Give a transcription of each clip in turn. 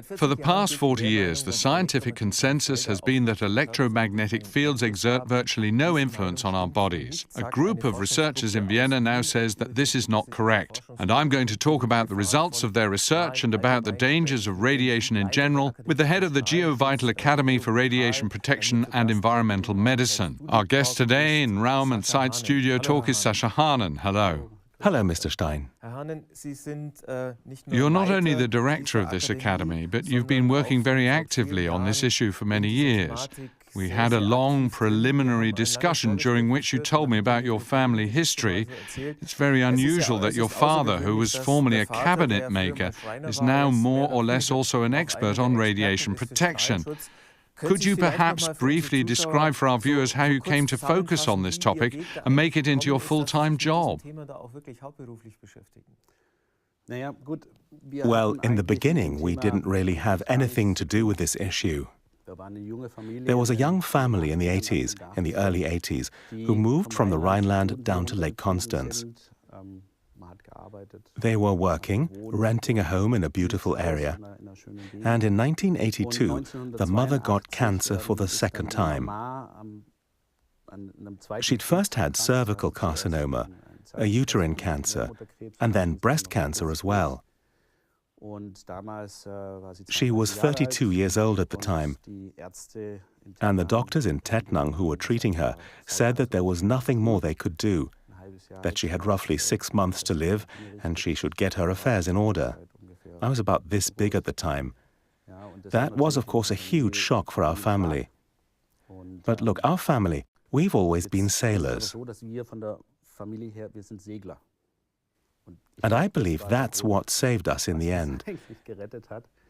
For the past 40 years, the scientific consensus has been that electromagnetic fields exert virtually no influence on our bodies. A group of researchers in Vienna now says that this is not correct. And I'm going to talk about the results of their research and about the dangers of radiation in general with the head of the GeoVital Academy for Radiation Protection and Environmental Medicine. Our guest today in Raum and Zeit Studio Talk is Sascha Hahnen. Hello. Hello, Mr. Stein. You're not only the director of this academy, but you've been working very actively on this issue for many years. We had a long preliminary discussion during which you told me about your family history. It's very unusual that your father, who was formerly a cabinet maker, is now more or less also an expert on radiation protection. Could you perhaps briefly describe for our viewers how you came to focus on this topic and make it into your full-time job? Well, in the beginning, we didn't really have anything to do with this issue. There was a young family in the early 80s, who moved from the Rhineland down to Lake Constance. They were working, renting a home in a beautiful area, and in 1982, the mother got cancer for the second time. She'd first had cervical carcinoma, a uterine cancer, and then breast cancer as well. She was 32 years old at the time, and the doctors in Tettnang who were treating her said that there was nothing more they could do, that she had roughly 6 months to live and she should get her affairs in order. I was about this big at the time. That was, of course, a huge shock for our family. But look, our family, we've always been sailors. And I believe that's what saved us in the end.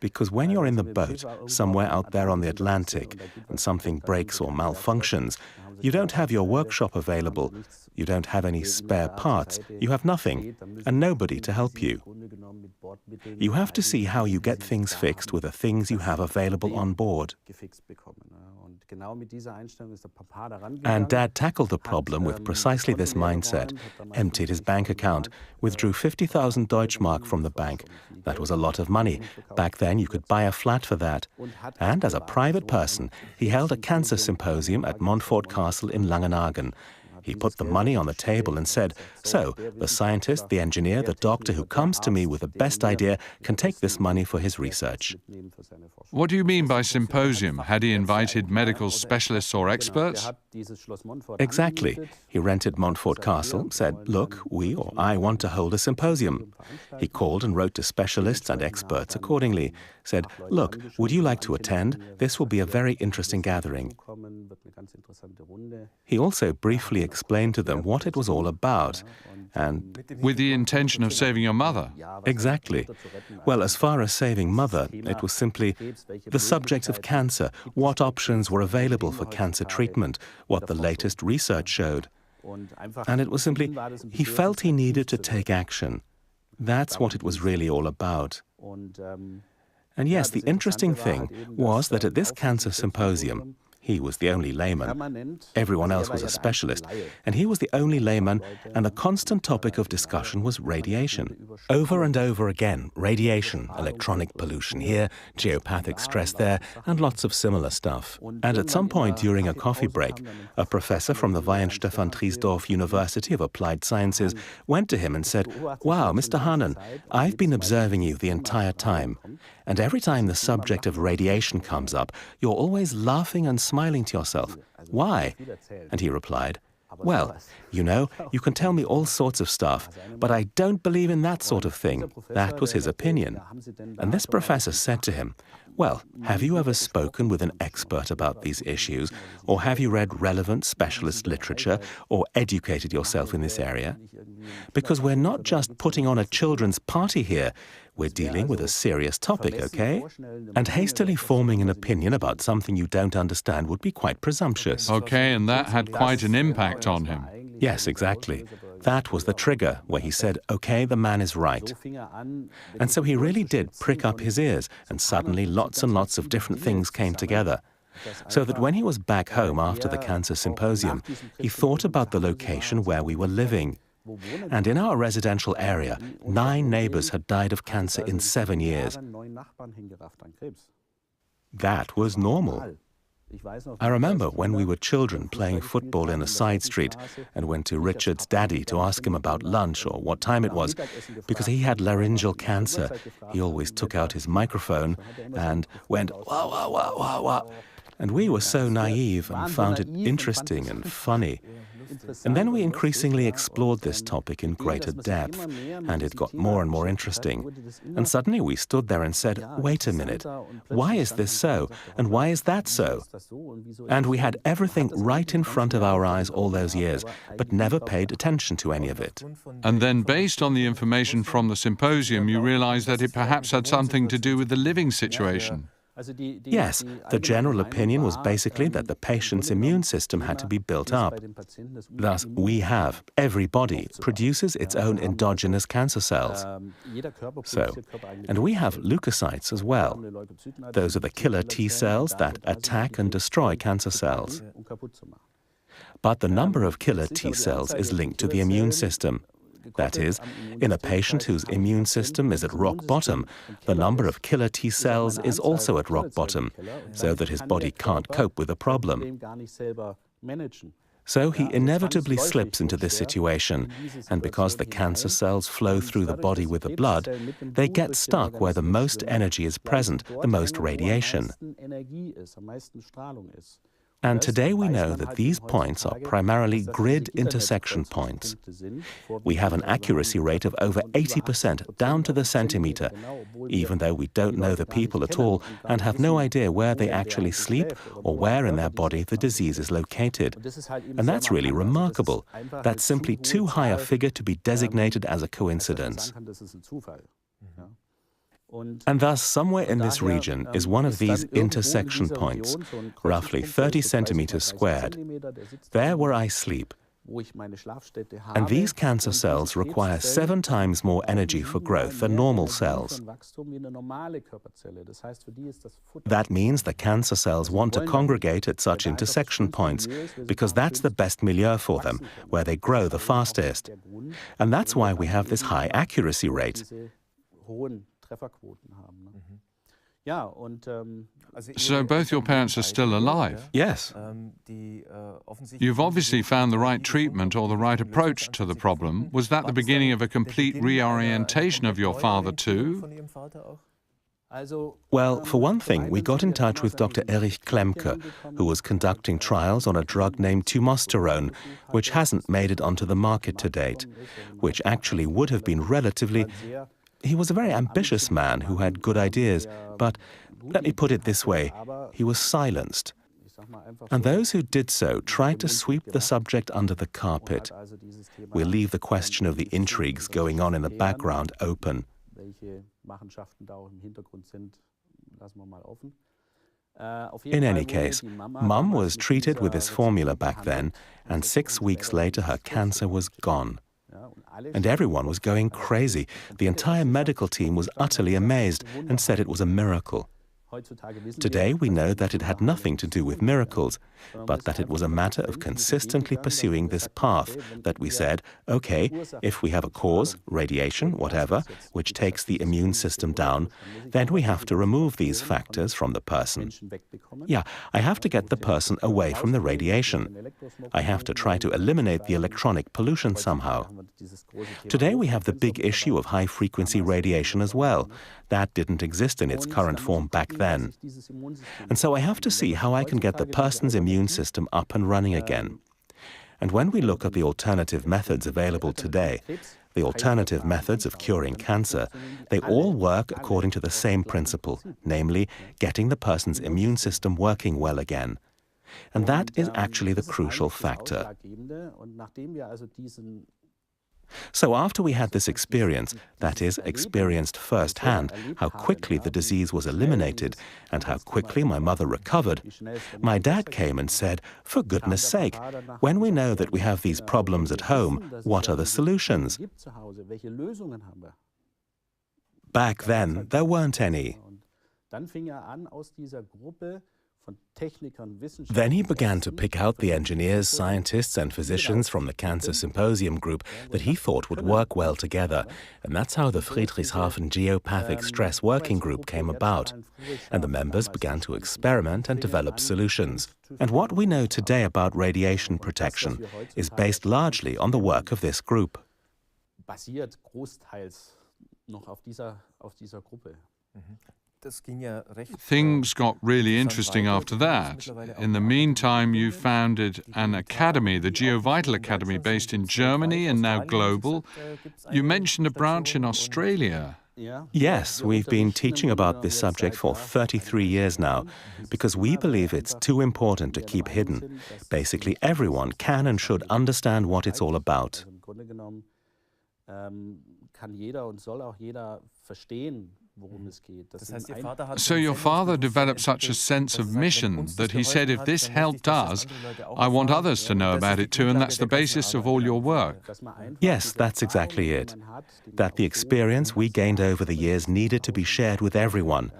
Because when you're in the boat, somewhere out there on the Atlantic, and something breaks or malfunctions, you don't have your workshop available, you don't have any spare parts, you have nothing, and nobody to help you. You have to see how you get things fixed with the things you have available on board. And Dad tackled the problem with precisely this mindset, emptied his bank account, withdrew 50,000 Deutschmark from the bank. That was a lot of money. Back then you could buy a flat for that. And as a private person, he held a cancer symposium at Montfort Castle in Langenhagen. He put the money on the table and said, so, the scientist, the engineer, the doctor who comes to me with the best idea can take this money for his research. What do you mean by symposium? Had he invited medical specialists or experts? Exactly. He rented Montfort Castle, said, look, I want to hold a symposium. He called and wrote to specialists and experts accordingly, said, look, would you like to attend? This will be a very interesting gathering. He also briefly explained to them what it was all about, and... With the intention of saving your mother? Exactly. Well, as far as saving Mother, it was simply the subject of cancer, what options were available for cancer treatment, what the latest research showed. And it was simply, he felt he needed to take action. That's what it was really all about. And yes, the interesting thing was that at this cancer symposium, he was the only layman. Everyone else was a specialist, and he was the only layman, and the constant topic of discussion was radiation. Over and over again, radiation, electronic pollution here, geopathic stress there, and lots of similar stuff. And at some point during a coffee break, a professor from the Weihenstephan-Triesdorf University of Applied Sciences went to him and said, wow, Mr. Hahnen, I've been observing you the entire time, and every time the subject of radiation comes up, you're always laughing and smiling to yourself. Why? And he replied, well, you know, you can tell me all sorts of stuff, but I don't believe in that sort of thing. That was his opinion. And this professor said to him, well, have you ever spoken with an expert about these issues, or have you read relevant specialist literature, or educated yourself in this area? Because we're not just putting on a children's party here, we're dealing with a serious topic, okay? And hastily forming an opinion about something you don't understand would be quite presumptuous. Okay, and that had quite an impact on him. Yes, exactly. That was the trigger where he said, okay, the man is right. And so he really did prick up his ears, and suddenly lots and lots of different things came together. So that when he was back home after the cancer symposium, he thought about the location where we were living. And in our residential area, 9 neighbors had died of cancer in 7 years. That was normal. I remember when we were children playing football in a side street and went to Richard's daddy to ask him about lunch or what time it was. Because he had laryngeal cancer, he always took out his microphone and went, wah, wah, wah, wah, wah. And we were so naive and found it interesting and funny. And then we increasingly explored this topic in greater depth, and it got more and more interesting. And suddenly we stood there and said, wait a minute, why is this so? And why is that so? And we had everything right in front of our eyes all those years, but never paid attention to any of it. And then, based on the information from the symposium, you realized that it perhaps had something to do with the living situation. Yes, the general opinion was basically that the patient's immune system had to be built up. Thus, everybody produces its own endogenous cancer cells. And we have leukocytes as well. Those are the killer T cells that attack and destroy cancer cells. But the number of killer T cells is linked to the immune system. That is, in a patient whose immune system is at rock bottom, the number of killer T cells is also at rock bottom, so that his body can't cope with the problem. So he inevitably slips into this situation, and because the cancer cells flow through the body with the blood, they get stuck where the most energy is present, the most radiation. And today we know that these points are primarily grid intersection points. We have an accuracy rate of over 80% down to the centimeter, even though we don't know the people at all and have no idea where they actually sleep or where in their body the disease is located. And that's really remarkable. That's simply too high a figure to be designated as a coincidence. And thus, somewhere in this region is one of these intersection points, roughly 30 centimeters squared, there where I sleep. And these cancer cells require 7 times more energy for growth than normal cells. That means the cancer cells want to congregate at such intersection points, because that's the best milieu for them, where they grow the fastest. And that's why we have this high accuracy rate. So both your parents are still alive? Yes. You've obviously found the right treatment or the right approach to the problem. Was that the beginning of a complete reorientation of your father too? Well, for one thing, we got in touch with Dr. Erich Klemke, who was conducting trials on a drug named tumosterone, which hasn't made it onto the market to date, which actually would have been relatively... He was a very ambitious man who had good ideas, but let me put it this way, he was silenced. And those who did so tried to sweep the subject under the carpet. We'll leave the question of the intrigues going on in the background open. In any case, Mum was treated with this formula back then, and 6 weeks later her cancer was gone. And everyone was going crazy. The entire medical team was utterly amazed and said it was a miracle. Today we know that it had nothing to do with miracles, but that it was a matter of consistently pursuing this path that we said, okay, if we have a cause, radiation, whatever, which takes the immune system down, then we have to remove these factors from the person. Yeah, I have to get the person away from the radiation. I have to try to eliminate the electronic pollution somehow. Today we have the big issue of high-frequency radiation as well. That didn't exist in its current form back then. And so I have to see how I can get the person's immune system up and running again. And when we look at the alternative methods available today, the alternative methods of curing cancer, they all work according to the same principle, namely getting the person's immune system working well again. And that is actually the crucial factor. So after we had this experience, that is, experienced firsthand how quickly the disease was eliminated and how quickly my mother recovered, my dad came and said, for goodness sake, when we know that we have these problems at home, what are the solutions? Back then, there weren't any. Then he began to pick out the engineers, scientists and physicians from the Cancer Symposium group that he thought would work well together. And that's how the Friedrichshafen Geopathic Stress Working Group came about. And the members began to experiment and develop solutions. And what we know today about radiation protection is based largely on the work of this group. Things got really interesting after that. In the meantime, you founded an academy, the GeoVital Academy, based in Germany and now global. You mentioned a branch in Australia. Yes, we've been teaching about this subject for 33 years now, because we believe it's too important to keep hidden. Basically, everyone can and should understand what it's all about. So your father developed such a sense of mission that he said, if this helped us, I want others to know about it too, and that's the basis of all your work. Yes, that's exactly it. That the experience we gained over the years needed to be shared with everyone.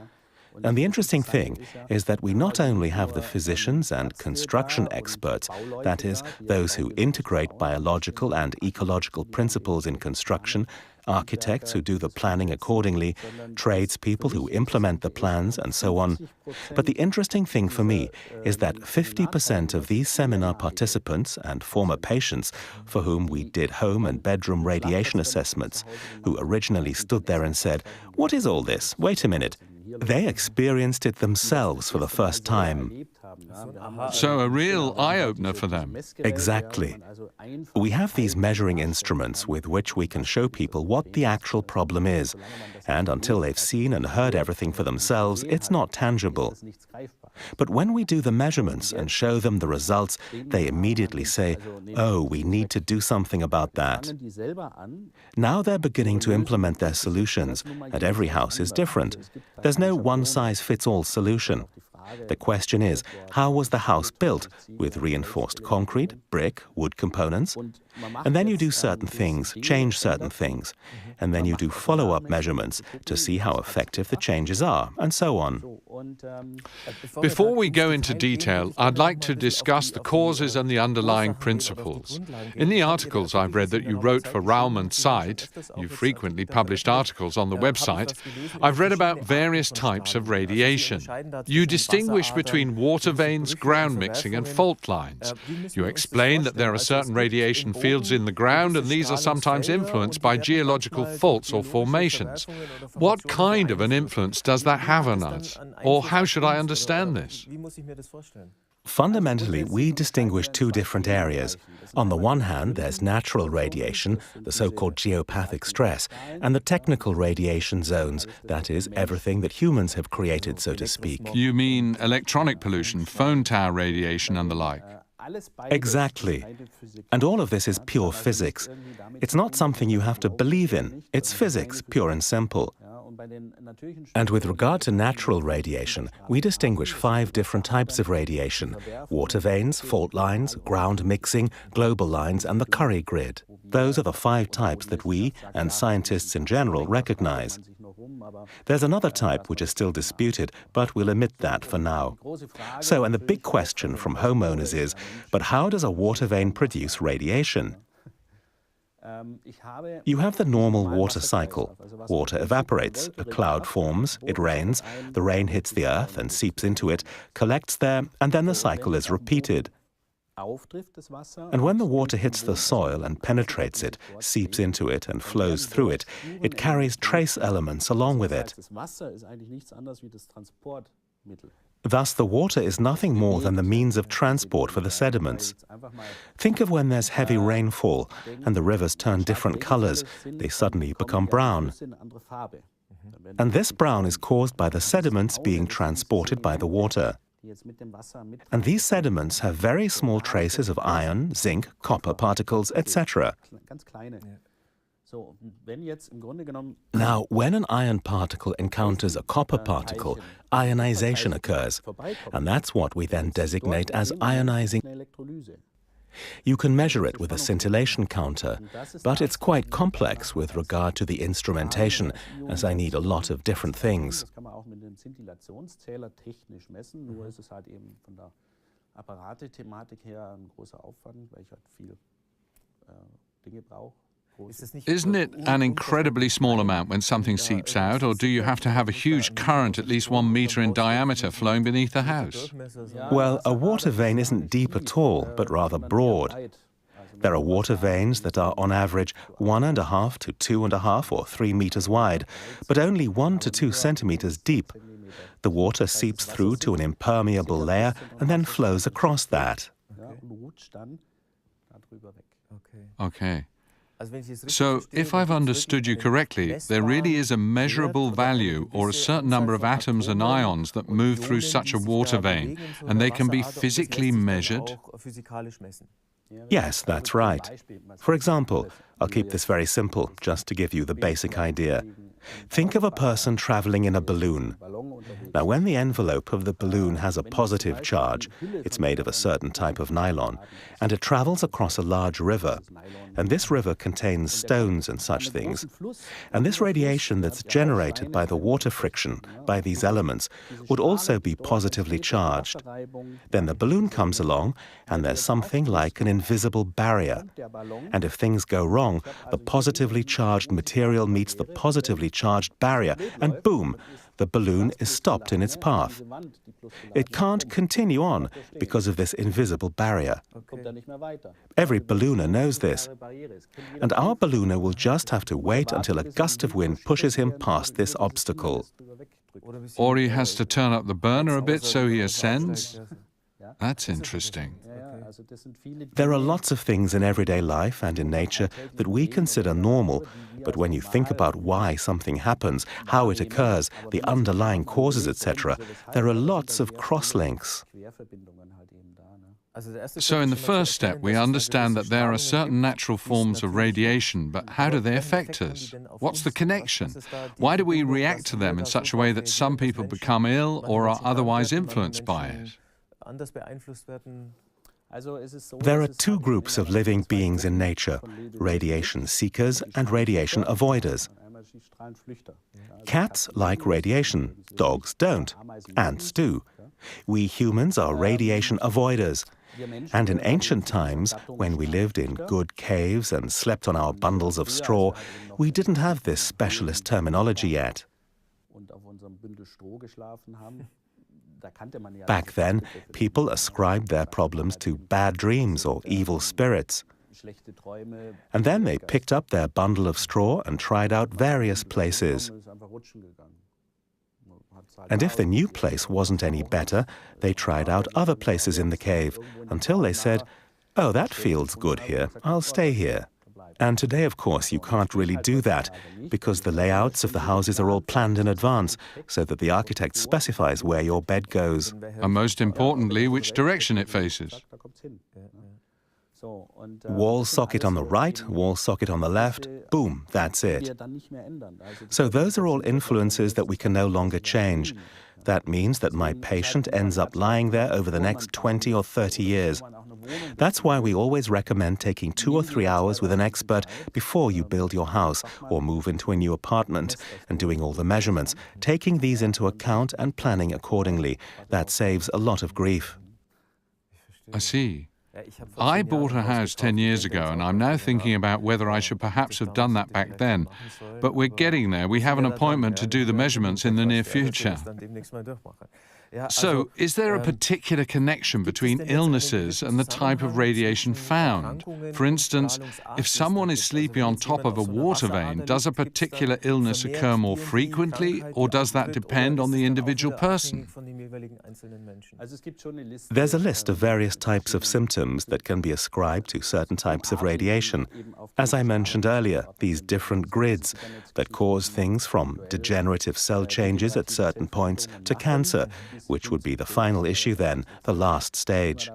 And the interesting thing is that we not only have the physicians and construction experts, that is, those who integrate biological and ecological principles in construction, architects who do the planning accordingly, tradespeople who implement the plans, and so on. But the interesting thing for me is that 50% of these seminar participants and former patients for whom we did home and bedroom radiation assessments, who originally stood there and said, "What is all this? Wait a minute." They experienced it themselves for the first time. So a real eye-opener for them. Exactly. We have these measuring instruments with which we can show people what the actual problem is. And until they've seen and heard everything for themselves, it's not tangible. But when we do the measurements and show them the results, they immediately say, "Oh, we need to do something about that." Now they're beginning to implement their solutions, and every house is different. There's no one-size-fits-all solution. The question is, how was the house built? With reinforced concrete, brick, wood components? And then you do certain things, change certain things. And then you do follow-up measurements to see how effective the changes are, and so on. Before we go into detail, I'd like to discuss the causes and the underlying principles. In the articles I've read that you wrote for Raum and Zeit, you frequently published articles on the website, I've read about various types of radiation. You distinguish between water veins, ground mixing and fault lines. You explain that there are certain radiation fields in the ground and these are sometimes influenced by geological faults or formations. What kind of an influence does that have on us? Or how should I understand this? Fundamentally, we distinguish two different areas. On the one hand, there's natural radiation, the so-called geopathic stress, and the technical radiation zones, that is, everything that humans have created, so to speak. You mean electronic pollution, phone tower radiation and the like? Exactly. And all of this is pure physics. It's not something you have to believe in. It's physics, pure and simple. And with regard to natural radiation, we distinguish 5 different types of radiation: water veins, fault lines, ground mixing, global lines, and the Curry grid. Those are the 5 types that we, and scientists in general, recognize. There's another type which is still disputed, but we'll omit that for now. So, and the big question from homeowners is, but how does a water vein produce radiation? You have the normal water cycle. Water evaporates, a cloud forms, it rains, the rain hits the earth and seeps into it, collects there, and then the cycle is repeated. And when the water hits the soil and penetrates it, seeps into it and flows through it, it carries trace elements along with it. Thus, the water is nothing more than the means of transport for the sediments. Think of when there's heavy rainfall and the rivers turn different colors, they suddenly become brown. And this brown is caused by the sediments being transported by the water. And these sediments have very small traces of iron, zinc, copper particles, etc. Now, when an iron particle encounters a copper particle, ionization occurs, and that's what we then designate as ionizing. You can measure it with a scintillation counter, but it's quite complex with regard to the instrumentation, as I need a lot of different things. Isn't it an incredibly small amount when something seeps out, or do you have to have a huge current at least 1 meter in diameter flowing beneath the house? Well, a water vein isn't deep at all, but rather broad. There are water veins that are on average 1.5 to 2.5 or 3 meters wide, but only 1 to 2 centimeters deep. The water seeps through to an impermeable layer and then flows across that. Okay. So, if I've understood you correctly, there really is a measurable value or a certain number of atoms and ions that move through such a water vein, and they can be physically measured? Yes, that's right. For example, I'll keep this very simple, just to give you the basic idea. Think of a person traveling in a balloon. Now, when the envelope of the balloon has a positive charge, it's made of a certain type of nylon, and it travels across a large river. And this river contains stones and such things. And this radiation that's generated by the water friction, by these elements, would also be positively charged. Then the balloon comes along, and there's something like an invisible barrier. And if things go wrong, the positively charged material meets the positively charged barrier, and boom, the balloon is stopped in its path. It can't continue on because of this invisible barrier. Every ballooner knows this. And our ballooner will just have to wait until a gust of wind pushes him past this obstacle. Or he has to turn up the burner a bit so he ascends? That's interesting. There are lots of things in everyday life and in nature that we consider normal, but when you think about why something happens, how it occurs, the underlying causes, etc., there are lots of cross-links. So in the first step, we understand that there are certain natural forms of radiation, but how do they affect us? What's the connection? Why do we react to them in such a way that some people become ill or are otherwise influenced by it? There are two groups of living beings in nature, radiation seekers and radiation avoiders. Cats like radiation, dogs don't, ants do. We humans are radiation avoiders. And in ancient times, when we lived in good caves and slept on our bundles of straw, we didn't have this specialist terminology yet. Back then, people ascribed their problems to bad dreams or evil spirits. And then they picked up their bundle of straw and tried out various places. And if the new place wasn't any better, they tried out other places in the cave, until they said, "Oh, that feels good here, I'll stay here." And today, of course, you can't really do that, because the layouts of the houses are all planned in advance, so that the architect specifies where your bed goes. And most importantly, which direction it faces. Wall socket on the right, wall socket on the left, boom, that's it. So those are all influences that we can no longer change. That means that my patient ends up lying there over the next 20 or 30 years. That's why we always recommend taking 2 or 3 hours with an expert before you build your house or move into a new apartment, and doing all the measurements, taking these into account and planning accordingly. That saves a lot of grief. I see. I bought a house 10 years ago, and I'm now thinking about whether I should perhaps have done that back then. But we're getting there. We have an appointment to do the measurements in the near future. So, is there a particular connection between illnesses and the type of radiation found? For instance, if someone is sleeping on top of a water vein, does a particular illness occur more frequently, or does that depend on the individual person? There's a list of various types of symptoms that can be ascribed to certain types of radiation. As I mentioned earlier, these different grids that cause things from degenerative cell changes at certain points to cancer, which would be the final issue then, the last stage.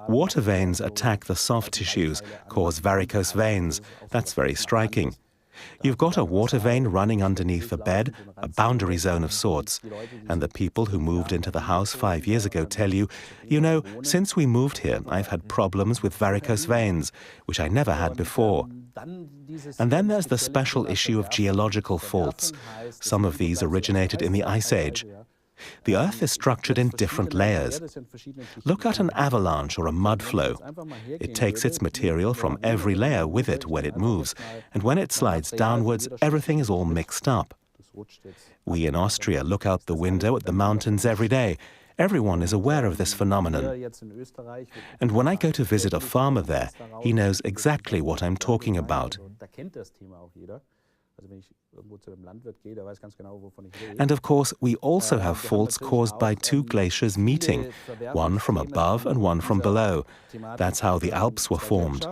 Water veins attack the soft tissues, cause varicose veins. That's very striking. You've got a water vein running underneath the bed, a boundary zone of sorts. And the people who moved into the house 5 years ago tell you, you know, since we moved here, I've had problems with varicose veins, which I never had before. And then there's the special issue of geological faults. Some of these originated in the Ice Age. The Earth is structured in different layers. Look at an avalanche or a mud flow. It takes its material from every layer with it when it moves, and when it slides downwards, everything is all mixed up. We in Austria look out the window at the mountains every day. Everyone is aware of this phenomenon. And when I go to visit a farmer there, he knows exactly what I'm talking about. And of course, we also have faults caused by two glaciers meeting, one from above and one from below. That's how the Alps were formed.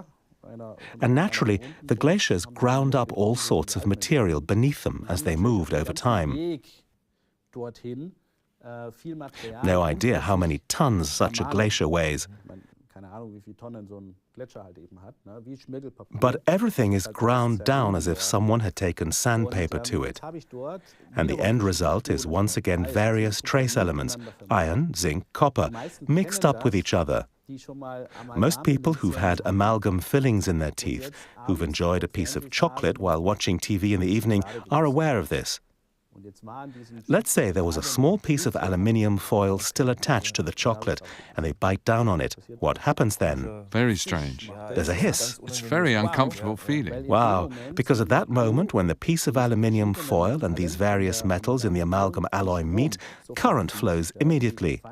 And naturally, the glaciers ground up all sorts of material beneath them as they moved over time. No idea how many tons such a glacier weighs. But everything is ground down as if someone had taken sandpaper to it. And the end result is once again various trace elements, iron, zinc, copper, mixed up with each other. Most people who've had amalgam fillings in their teeth, who've enjoyed a piece of chocolate while watching TV in the evening, are aware of this. Let's say there was a small piece of aluminium foil still attached to the chocolate, and they bite down on it. What happens then? Very strange. There's a hiss. It's a very uncomfortable feeling. Wow, because at that moment, when the piece of aluminium foil and these various metals in the amalgam alloy meet, current flows immediately.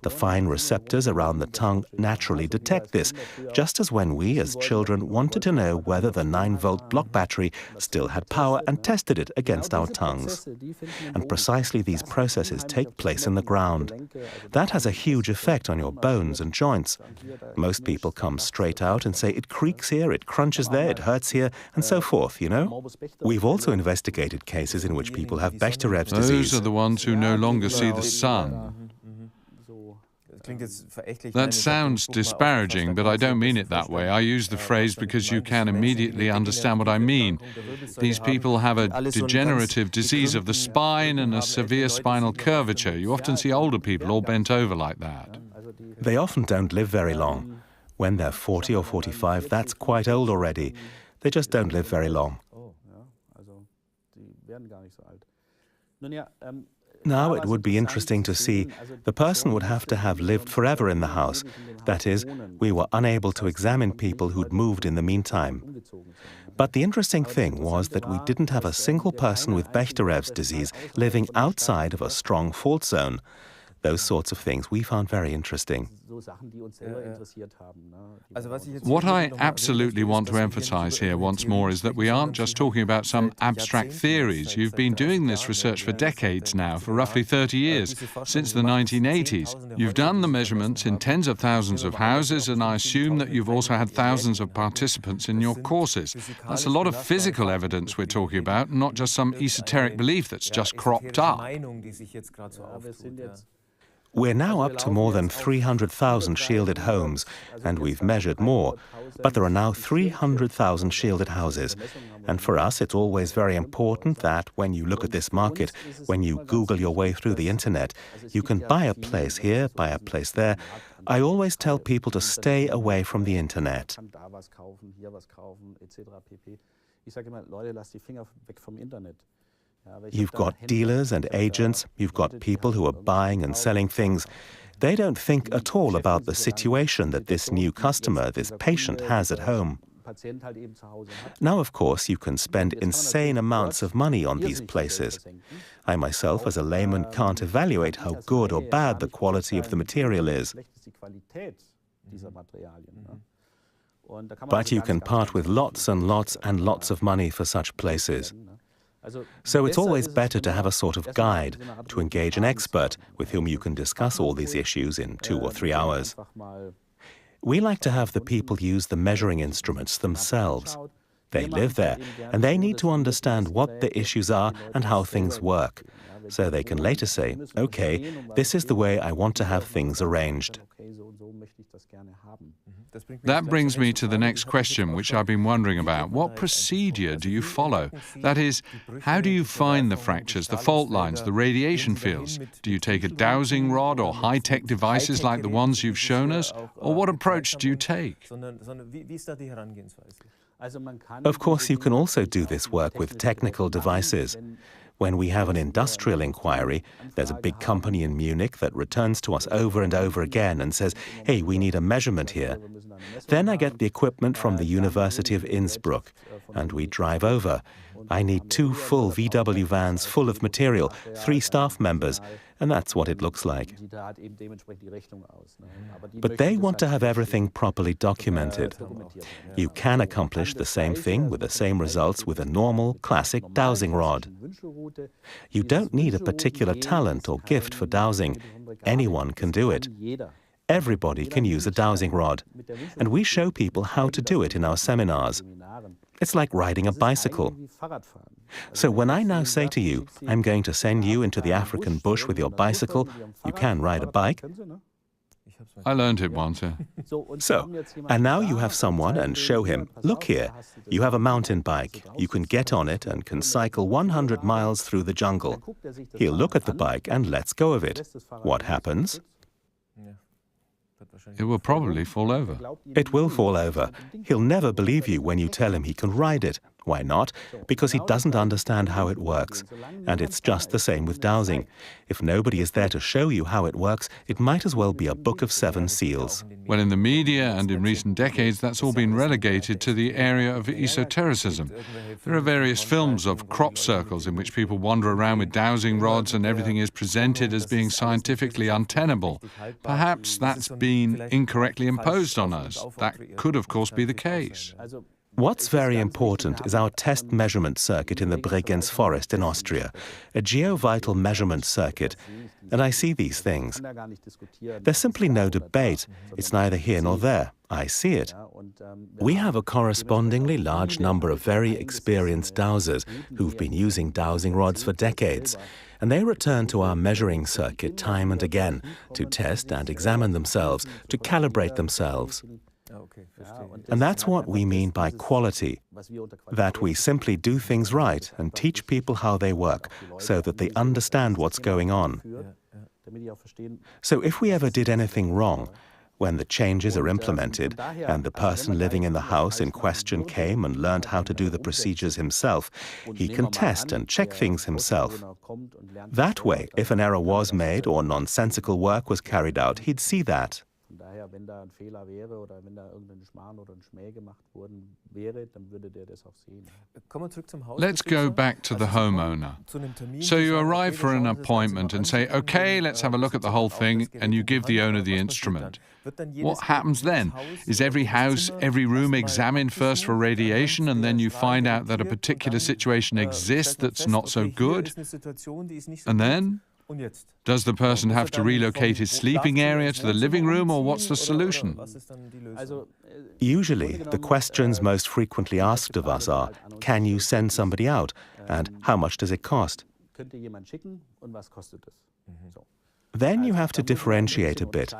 The fine receptors around the tongue naturally detect this, just as when we, as children, wanted to know whether the 9-volt block battery still had power and tested it against our tongues. And precisely these processes take place in the ground. That has a huge effect on your bones and joints. Most people come straight out and say it creaks here, it crunches there, it hurts here, and so forth, you know? We've also investigated cases in which people have Bechterev's disease. Those are the ones who no longer see the sun. That sounds disparaging, but I don't mean it that way. I use the phrase because you can immediately understand what I mean. These people have a degenerative disease of the spine and a severe spinal curvature. You often see older people all bent over like that. They often don't live very long. When they're 40 or 45, that's quite old already. They just don't live very long. Now it would be interesting to see. The person would have to have lived forever in the house. That is, we were unable to examine people who'd moved in the meantime. But the interesting thing was that we didn't have a single person with Bechterev's disease living outside of a strong fault zone. Those sorts of things we found very interesting. What I absolutely want to emphasize here once more is that we aren't just talking about some abstract theories. You've been doing this research for decades now, for roughly 30 years, since the 1980s. You've done the measurements in tens of thousands of houses, and I assume that you've also had thousands of participants in your courses. That's a lot of physical evidence we're talking about, not just some esoteric belief that's just cropped up. We're now up to more than 300,000 shielded homes, and we've measured more. But there are now 300,000 shielded houses. And for us, it's always very important that when you look at this market, when you Google your way through the internet, you can buy a place here, buy a place there. I always tell people to stay away from the internet. You've got dealers and agents, you've got people who are buying and selling things. They don't think at all about the situation that this new customer, this patient, has at home. Now, of course, you can spend insane amounts of money on these places. I myself, as a layman, can't evaluate how good or bad the quality of the material is. But you can part with lots and lots and lots of money for such places. So it's always better to have a sort of guide, to engage an expert with whom you can discuss all these issues in 2 or 3 hours. We like to have the people use the measuring instruments themselves. They live there, and they need to understand what the issues are and how things work. So they can later say, okay, this is the way I want to have things arranged. That brings me to the next question, which I've been wondering about. What procedure do you follow? That is, how do you find the fractures, the fault lines, the radiation fields? Do you take a dowsing rod or high-tech devices like the ones you've shown us? Or what approach do you take? Of course, you can also do this work with technical devices. When we have an industrial inquiry, there's a big company in Munich that returns to us over and over again and says, hey, we need a measurement here. Then I get the equipment from the University of Innsbruck, and we drive over. I need 2 full VW vans full of material, 3 staff members, and that's what it looks like. But they want to have everything properly documented. You can accomplish the same thing with the same results with a normal, classic dowsing rod. You don't need a particular talent or gift for dowsing. Anyone can do it. Everybody can use a dowsing rod, and we show people how to do it in our seminars. It's like riding a bicycle. So when I now say to you, I'm going to send you into the African bush with your bicycle, you can ride a bike. I learned it once, yeah. So, and now you have someone and show him, look here, you have a mountain bike. You can get on it and can cycle 100 miles through the jungle. He'll look at the bike and lets go of it. What happens? It will probably fall over. It will fall over. He'll never believe you when you tell him he can ride it. Why not? Because he doesn't understand how it works. And it's just the same with dowsing. If nobody is there to show you how it works, it might as well be a book of 7 seals. Well, in the media and in recent decades, that's all been relegated to the area of esotericism. There are various films of crop circles in which people wander around with dowsing rods and everything is presented as being scientifically untenable. Perhaps that's been incorrectly imposed on us. That could, of course, be the case. What's very important is our test measurement circuit in the Bregenz forest in Austria, a GeoVital measurement circuit, and I see these things. There's simply no debate. It's neither here nor there. I see it. We have a correspondingly large number of very experienced dowsers who've been using dowsing rods for decades, and they return to our measuring circuit time and again to test and examine themselves, to calibrate themselves. And that's what we mean by quality, that we simply do things right and teach people how they work so that they understand what's going on. So if we ever did anything wrong, when the changes are implemented and the person living in the house in question came and learned how to do the procedures himself, he can test and check things himself. That way, if an error was made or nonsensical work was carried out, he'd see that. Let's go back to the homeowner. So you arrive for an appointment and say, okay, let's have a look at the whole thing, and you give the owner the instrument. What happens then? Is every house, every room examined first for radiation, and then you find out that a particular situation exists that's not so good? And then? Does the person have to relocate his sleeping area to the living room, or what's the solution? Usually, the questions most frequently asked of us are, can you send somebody out, and how much does it cost? Then you have to differentiate a bit.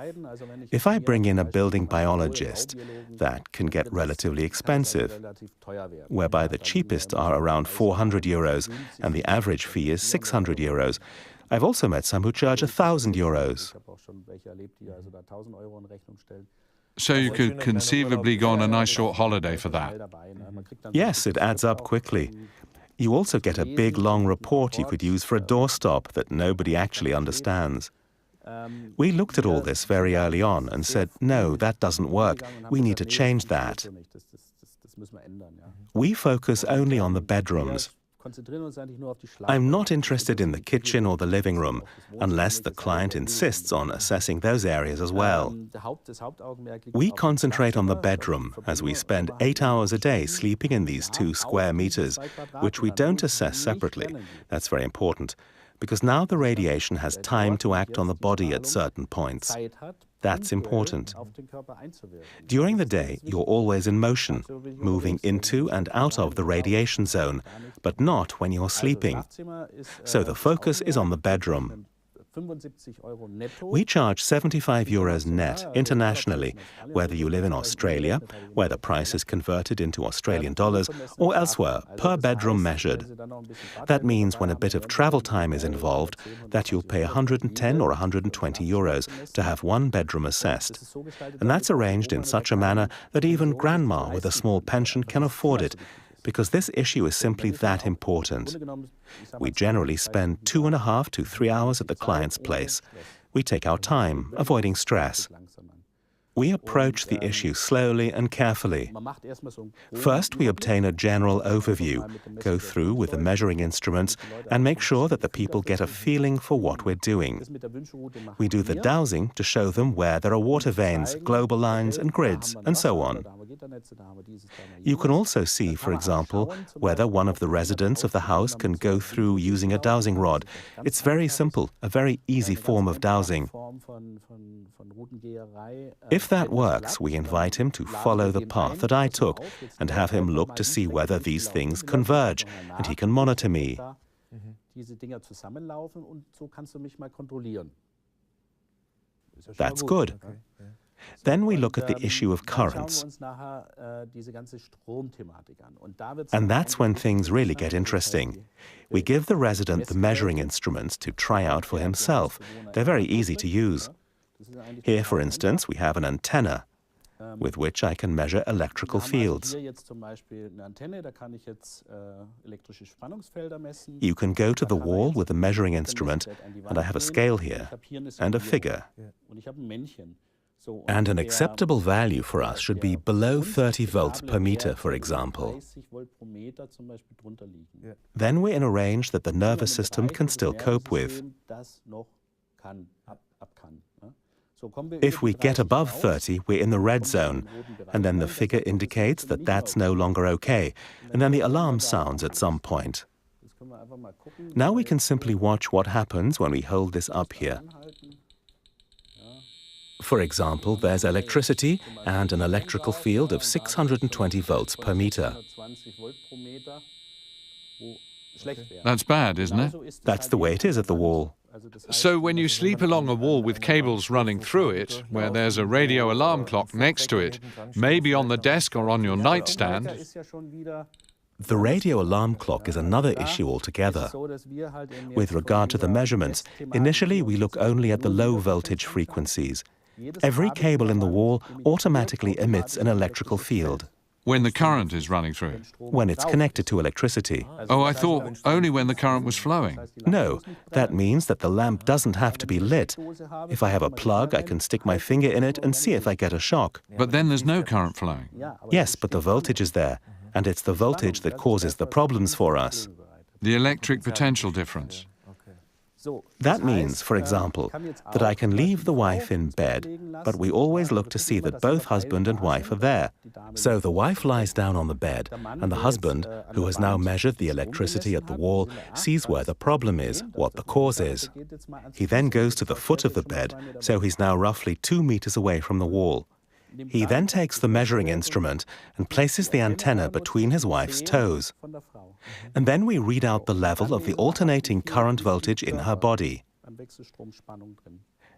If I bring in a building biologist, that can get relatively expensive, whereby the cheapest are around 400 euros and the average fee is 600 euros. I've also met some who charge 1,000 euros. So you could conceivably go on a nice short holiday for that. Yes, it adds up quickly. You also get a big long report you could use for a doorstop that nobody actually understands. We looked at all this very early on and said, no, that doesn't work. We need to change that. We focus only on the bedrooms. I'm not interested in the kitchen or the living room, unless the client insists on assessing those areas as well. We concentrate on the bedroom, as we spend 8 hours a day sleeping in these 2 square meters, which we don't assess separately. That's very important, because now the radiation has time to act on the body at certain points. That's important. During the day, you're always in motion, moving into and out of the radiation zone, but not when you're sleeping. So the focus is on the bedroom. We charge €75 net internationally, whether you live in Australia, where the price is converted into Australian dollars, or elsewhere, per bedroom measured. That means when a bit of travel time is involved, that you'll pay €110 or €120 to have one bedroom assessed. And that's arranged in such a manner that even grandma with a small pension can afford it, because this issue is simply that important. We generally spend 2.5 to 3 hours at the client's place. We take our time, avoiding stress. We approach the issue slowly and carefully. First, we obtain a general overview, go through with the measuring instruments, and make sure that the people get a feeling for what we're doing. We do the dowsing to show them where there are water veins, global lines and grids, and so on. You can also see, for example, whether one of the residents of the house can go through using a dowsing rod. It's very simple, a very easy form of dowsing. If that works, we invite him to follow the path that I took and have him look to see whether these things converge, and he can monitor me. That's good. Then we look at the issue of currents. And that's when things really get interesting. We give the resident the measuring instruments to try out for himself. They're very easy to use. Here, for instance, we have an antenna with which I can measure electrical fields. You can go to the wall with a measuring instrument, and I have a scale here and a figure. And an acceptable value for us should be below 30 volts per meter, for example. Then we're in a range that the nervous system can still cope with. If we get above 30, we're in the red zone, and then the figure indicates that that's no longer okay, and then the alarm sounds at some point. Now we can simply watch what happens when we hold this up here. For example, there's electricity and an electrical field of 620 volts per meter. That's bad, isn't it? That's the way it is at the wall. So when you sleep along a wall with cables running through it, where there's a radio alarm clock next to it, maybe on the desk or on your nightstand... The radio alarm clock is another issue altogether. With regard to the measurements, initially we look only at the low voltage frequencies. Every cable in the wall automatically emits an electrical field. When the current is running through it? When it's connected to electricity. Oh, I thought only when the current was flowing. No, that means that the lamp doesn't have to be lit. If I have a plug, I can stick my finger in it and see if I get a shock. But then there's no current flowing. Yes, but the voltage is there, and it's the voltage that causes the problems for us. The electric potential difference. That means, for example, that I can leave the wife in bed, but we always look to see that both husband and wife are there. So the wife lies down on the bed, and the husband, who has now measured the electricity at the wall, sees where the problem is, what the cause is. He then goes to the foot of the bed, so he's now roughly 2 meters away from the wall. He then takes the measuring instrument and places the antenna between his wife's toes. And then we read out the level of the alternating current voltage in her body.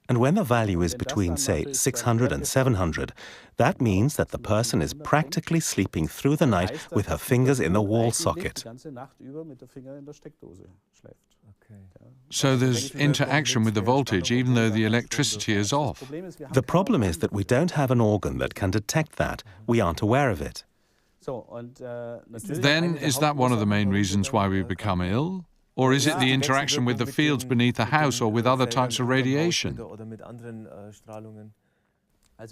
And when the value is between, say, 600 and 700, that means that the person is practically sleeping through the night with her fingers in the wall socket. So there's interaction with the voltage even though the electricity is off. The problem is that we don't have an organ that can detect that. We aren't aware of it. Then is that one of the main reasons why we become ill? Or is it the interaction with the fields beneath the house or with other types of radiation?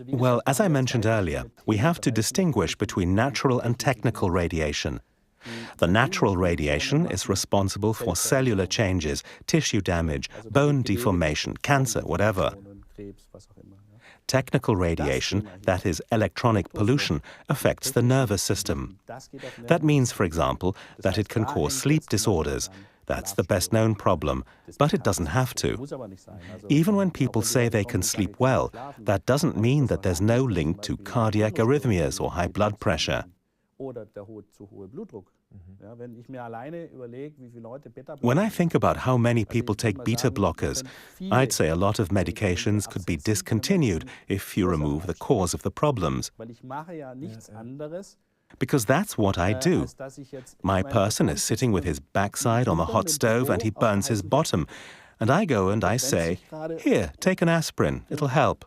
Well, as I mentioned earlier, we have to distinguish between natural and technical radiation. The natural radiation is responsible for cellular changes, tissue damage, bone deformation, cancer, whatever. Technical radiation, that is electronic pollution, affects the nervous system. That means, for example, that it can cause sleep disorders. That's the best-known problem, but it doesn't have to. Even when people say they can sleep well, that doesn't mean that there's no link to cardiac arrhythmias or high blood pressure. When I think about how many people take beta blockers, I'd say a lot of medications could be discontinued if you remove the cause of the problems. Because that's what I do. My person is sitting with his backside on the hot stove and he burns his bottom. And I go and I say, "Here, take an aspirin, it'll help."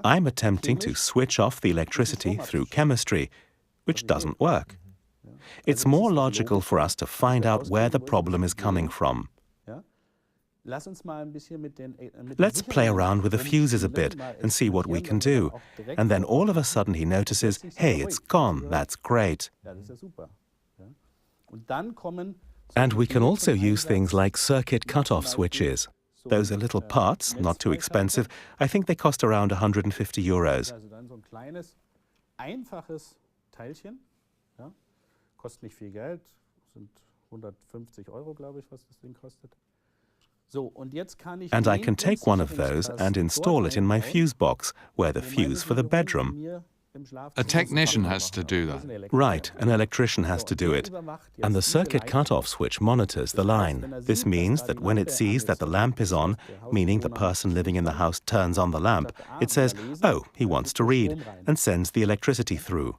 I'm attempting to switch off the electricity through chemistry, which doesn't work. It's more logical for us to find out where the problem is coming from. Let's play around with the fuses a bit and see what we can do. And then all of a sudden he notices, hey, it's gone, that's great. And we can also use things like circuit cutoff switches. Those are little parts, not too expensive. I think they cost around €150. And I can take one of those and install it in my fuse box, where the fuse for the bedroom. A technician has to do that. Right, an electrician has to do it. And the circuit cutoff switch monitors the line. This means that when it sees that the lamp is on, meaning the person living in the house turns on the lamp, it says, "Oh, he wants to read," and sends the electricity through.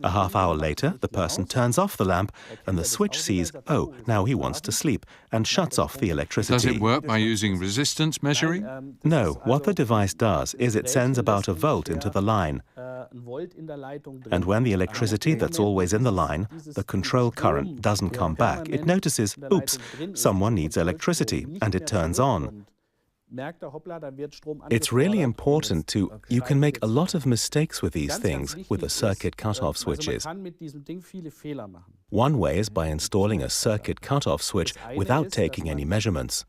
A half hour later, the person turns off the lamp and the switch sees, "Oh, now he wants to sleep," and shuts off the electricity. Does it work by using resistance measuring? No, what the device does is it sends about a volt into the line. And when the electricity that's always in the line, the control current, doesn't come back, it notices, oops, someone needs electricity, and it turns on. It's really important to... You can make a lot of mistakes with these things, with the circuit cutoff switches. One way is by installing a circuit cutoff switch without taking any measurements.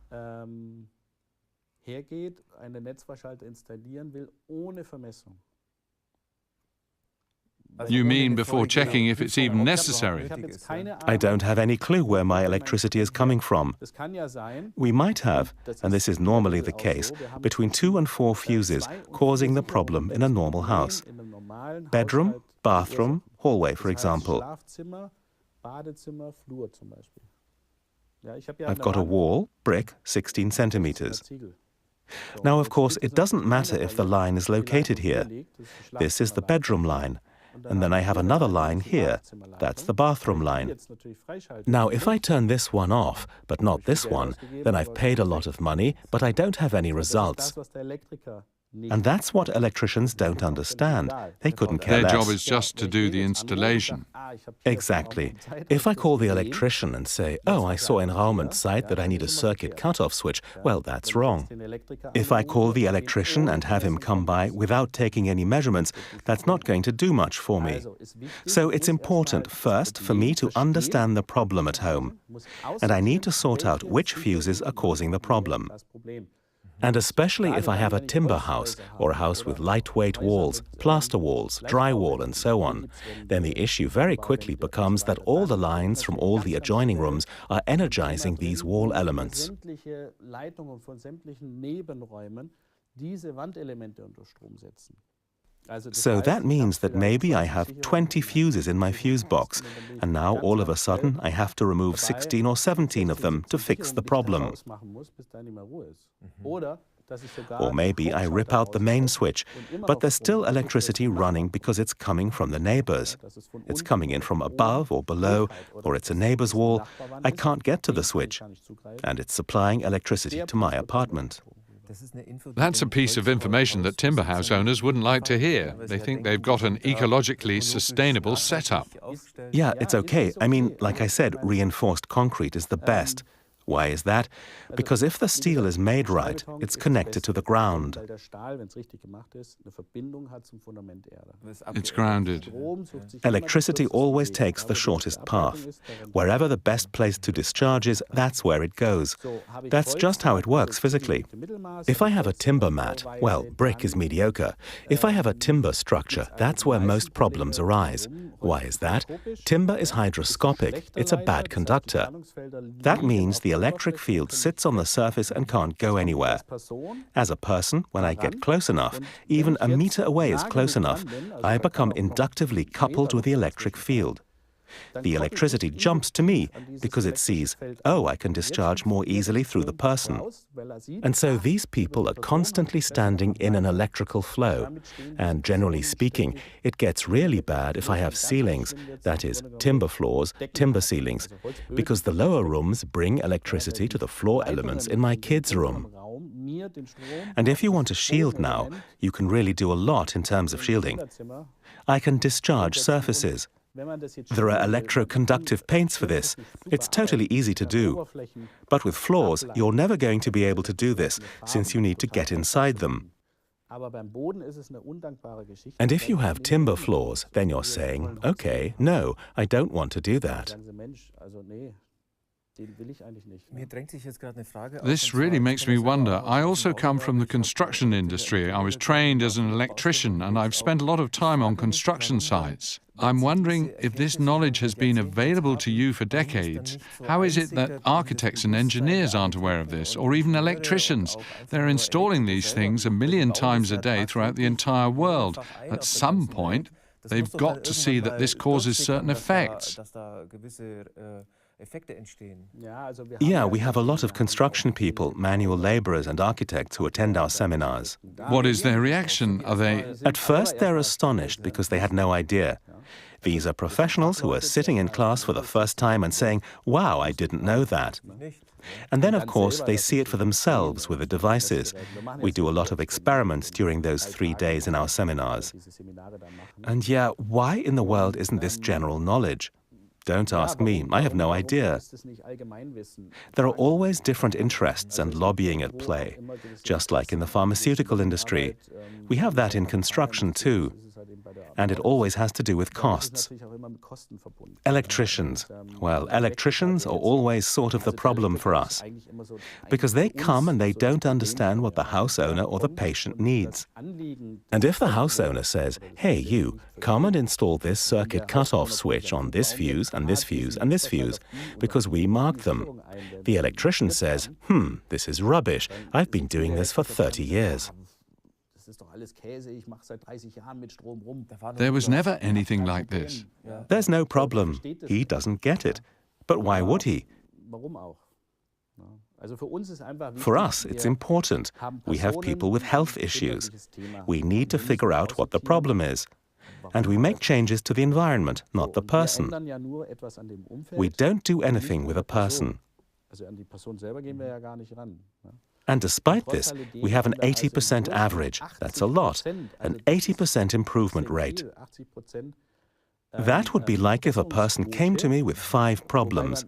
You mean before checking if it's even necessary? I don't have any clue where my electricity is coming from. We might have, and this is normally the case, between 2 and 4 fuses causing the problem in a normal house. Bedroom, bathroom, hallway, for example. I've got a wall, brick, 16 centimeters. Now, of course, it doesn't matter if the line is located here. This is the bedroom line. And then I have another line here. That's the bathroom line. Now, if I turn this one off, but not this one, then I've paid a lot of money, but I don't have any results. And that's what electricians don't understand. They couldn't care less. Their job is just to do the installation. Exactly. If I call the electrician and say, "Oh, I saw in Raum und Zeit that I need a circuit cutoff switch," well, that's wrong. If I call the electrician and have him come by without taking any measurements, that's not going to do much for me. So it's important, first, for me to understand the problem at home. And I need to sort out which fuses are causing the problem. And especially if I have a timber house or a house with lightweight walls, plaster walls, drywall and so on, then the issue very quickly becomes that all the lines from all the adjoining rooms are energizing these wall elements. So that means that maybe I have 20 fuses in my fuse box, and now all of a sudden I have to remove 16 or 17 of them to fix the problem. Or maybe I rip out the main switch, but there's still electricity running because it's coming from the neighbors. It's coming in from above or below, or it's a neighbor's wall. I can't get to the switch, and it's supplying electricity to my apartment. That's a piece of information that timber house owners wouldn't like to hear. They think they've got an ecologically sustainable setup. Yeah, it's okay. I mean, like I said, reinforced concrete is the best. Why is that? Because if the steel is made right, it's connected to the ground. It's grounded. Electricity always takes the shortest path. Wherever the best place to discharge is, that's where it goes. That's just how it works physically. If I have a timber mat, well, brick is mediocre. If I have a timber structure, that's where most problems arise. Why is that? Timber is hygroscopic. It's a bad conductor. That means the electric field sits on the surface and can't go anywhere. As a person, when I get close enough, even a meter away is close enough, I become inductively coupled with the electric field. The electricity jumps to me because it sees, oh, I can discharge more easily through the person. And so these people are constantly standing in an electrical flow. And generally speaking, it gets really bad if I have ceilings, that is, timber floors, timber ceilings, because the lower rooms bring electricity to the floor elements in my kids' room. And if you want a shield now, you can really do a lot in terms of shielding. I can discharge surfaces. There are electroconductive paints for this. It's totally easy to do. But with floors, you're never going to be able to do this, since you need to get inside them. And if you have timber floors, then you're saying, okay, no, I don't want to do that. This really makes me wonder. I also come from the construction industry. I was trained as an electrician, and I've spent a lot of time on construction sites. I'm wondering if this knowledge has been available to you for decades. How is it that architects and engineers aren't aware of this, or even electricians? They're installing these things 1 million times a day throughout the entire world. At some point, they've got to see that this causes certain effects. Yeah, we have a lot of construction people, manual laborers and architects who attend our seminars. What is their reaction? Are they... At first, they're astonished because they had no idea. These are professionals who are sitting in class for the first time and saying, wow, I didn't know that. And then, of course, they see it for themselves with the devices. We do a lot of experiments during those 3 days in our seminars. And yeah, why in the world isn't this general knowledge? Don't ask me, I have no idea. There are always different interests and lobbying at play, just like in the pharmaceutical industry. We have that in construction too. And it always has to do with costs. Electricians. Well, electricians are always sort of the problem for us, because they come and they don't understand what the house owner or the patient needs. And if the house owner says, hey, you, come and install this circuit cutoff switch on this fuse and this fuse and this fuse, because we marked them, the electrician says, this is rubbish. I've been doing this for 30 years. There was never anything like this. There's no problem. He doesn't get it. But why would he? For us, it's important. We have people with health issues. We need to figure out what the problem is. And we make changes to the environment, not the person. We don't do anything with a person. And despite this, we have an 80% average. That's a lot. An 80% improvement rate. That would be like if a person came to me with 5 problems.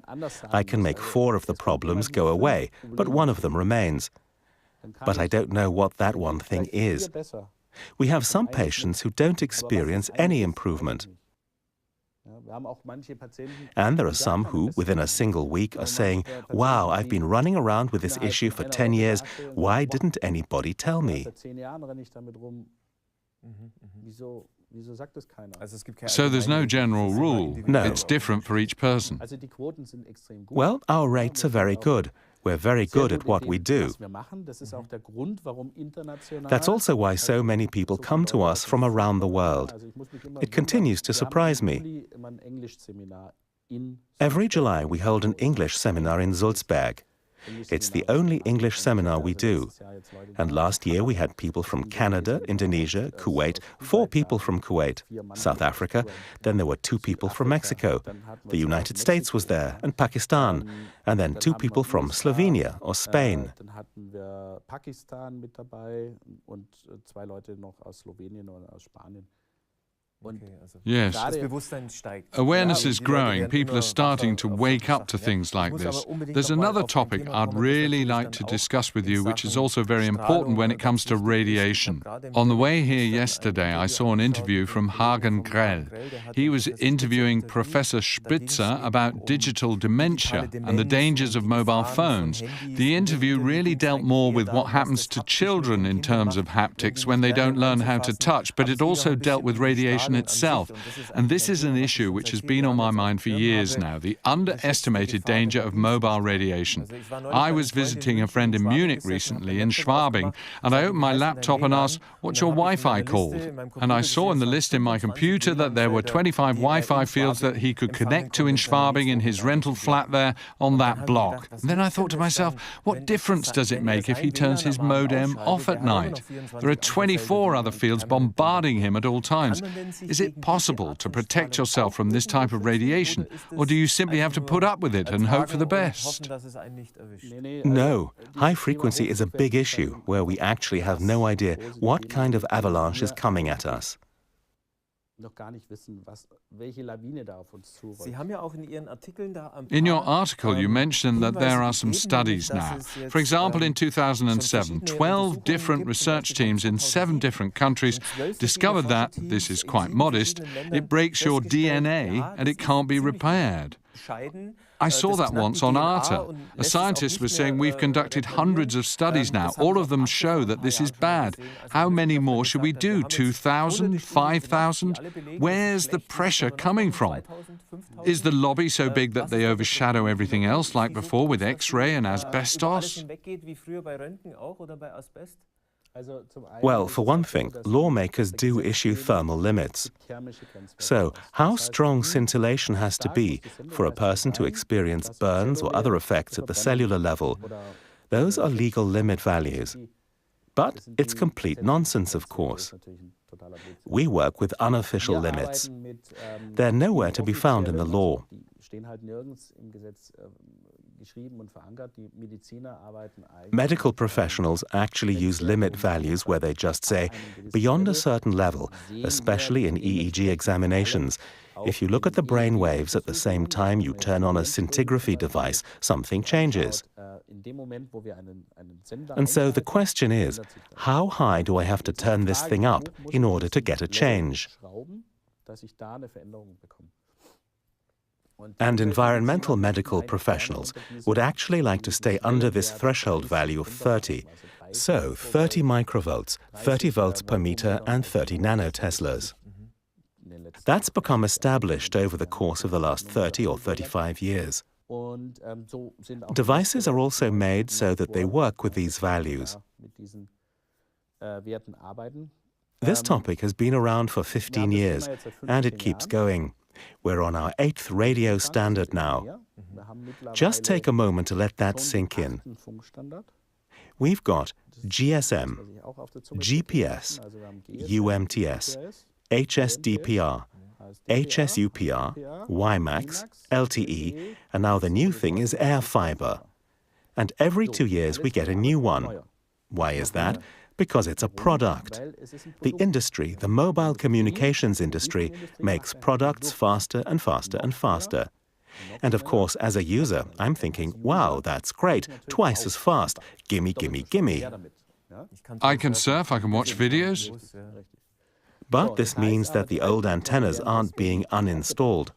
I can make 4 of the problems go away, but 1 of them remains. But I don't know what that one thing is. We have some patients who don't experience any improvement. And there are some who, within a single week, are saying, wow, I've been running around with this issue for 10 years. Why didn't anybody tell me? So there's no general rule. No. It's different for each person. Well, our rates are very good. We're very good at what we do. That's also why so many people come to us from around the world. It continues to surprise me. Every July we hold an English seminar in Sulzberg. It's the only English seminar we do. And last year we had people from Canada, Indonesia, Kuwait, 4 people from Kuwait, South Africa, then there were 2 people from Mexico, the United States was there, and Pakistan, and then 2 people from Slovenia or Spain. Yes. Awareness is growing. People are starting to wake up to things like this. There's another topic I'd really like to discuss with you, which is also very important when it comes to radiation. On the way here yesterday, I saw an interview from Hagen Grell. He was interviewing Professor Spitzer about digital dementia and the dangers of mobile phones. The interview really dealt more with what happens to children in terms of haptics when they don't learn how to touch, but it also dealt with radiation pattern itself. And this is an issue which has been on my mind for years now, the underestimated danger of mobile radiation. I was visiting a friend in Munich recently, in Schwabing, and I opened my laptop and asked, "What's your Wi-Fi called?" And I saw in the list in my computer that there were 25 Wi-Fi fields that he could connect to in Schwabing in his rental flat there on that block. And then I thought to myself, what difference does it make if he turns his modem off at night? There are 24 other fields bombarding him at all times. Is it possible to protect yourself from this type of radiation, or do you simply have to put up with it and hope for the best? No, high frequency is a big issue where we actually have no idea what kind of avalanche is coming at us. In your article, you mentioned that there are some studies now. For example, in 2007, 12 different research teams in 7 different countries discovered that, this is quite modest, it breaks your DNA and it can't be repaired. I saw that once on Arte. A scientist was saying we've conducted hundreds of studies now. All of them show that this is bad. How many more should we do? 2,000? 5,000? Where's the pressure coming from? Is the lobby so big that they overshadow everything else, like before with X-ray and asbestos? Well, for one thing, lawmakers do issue thermal limits. So, how strong scintillation has to be for a person to experience burns or other effects at the cellular level, those are legal limit values. But it's complete nonsense, of course. We work with unofficial limits. They're nowhere to be found in the law. Medical professionals actually use limit values where they just say, beyond a certain level, especially in EEG examinations, if you look at the brain waves at the same time you turn on a scintigraphy device, something changes. And so the question is, how high do I have to turn this thing up in order to get a change? And environmental medical professionals would actually like to stay under this threshold value of 30. So 30 microvolts, 30 volts per meter and 30 nanoteslas. That's become established over the course of the last 30 or 35 years. Devices are also made so that they work with these values. This topic has been around for 15 years, and it keeps going. We're on our 8th radio standard now. Just take a moment to let that sink in. We've got GSM, GPS, UMTS, HSDPR, HSUPR, WiMAX, LTE, and now the new thing is air fiber. And every 2 years we get a new one. Why is that? Because it's a product. The industry, the mobile communications industry, makes products faster and faster and faster. And of course, as a user, I'm thinking, wow, that's great, twice as fast, gimme, gimme, gimme. I can surf, I can watch videos. But this means that the old antennas aren't being uninstalled.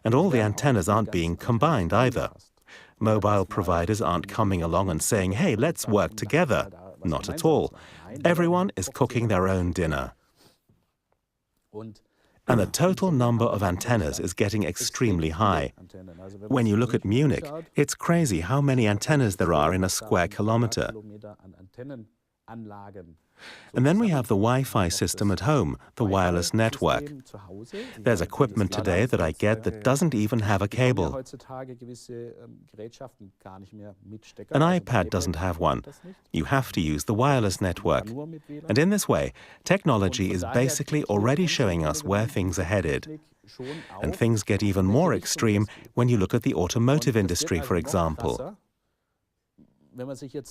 And all the antennas aren't being combined either. Mobile providers aren't coming along and saying, hey, let's work together. Not at all. Everyone is cooking their own dinner. And the total number of antennas is getting extremely high. When you look at Munich, it's crazy how many antennas there are in a square kilometer. And then we have the Wi-Fi system at home, the wireless network. There's equipment today that I get that doesn't even have a cable. An iPad doesn't have one. You have to use the wireless network. And in this way, technology is basically already showing us where things are headed. And things get even more extreme when you look at the automotive industry, for example.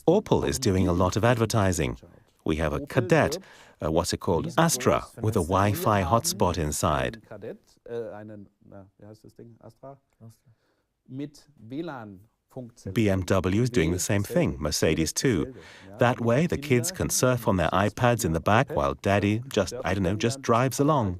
Opel is doing a lot of advertising. We have a Kadett, what's it called, Astra, with a Wi-Fi hotspot inside. BMW is doing the same thing, Mercedes too. That way the kids can surf on their iPads in the back while Daddy just drives along.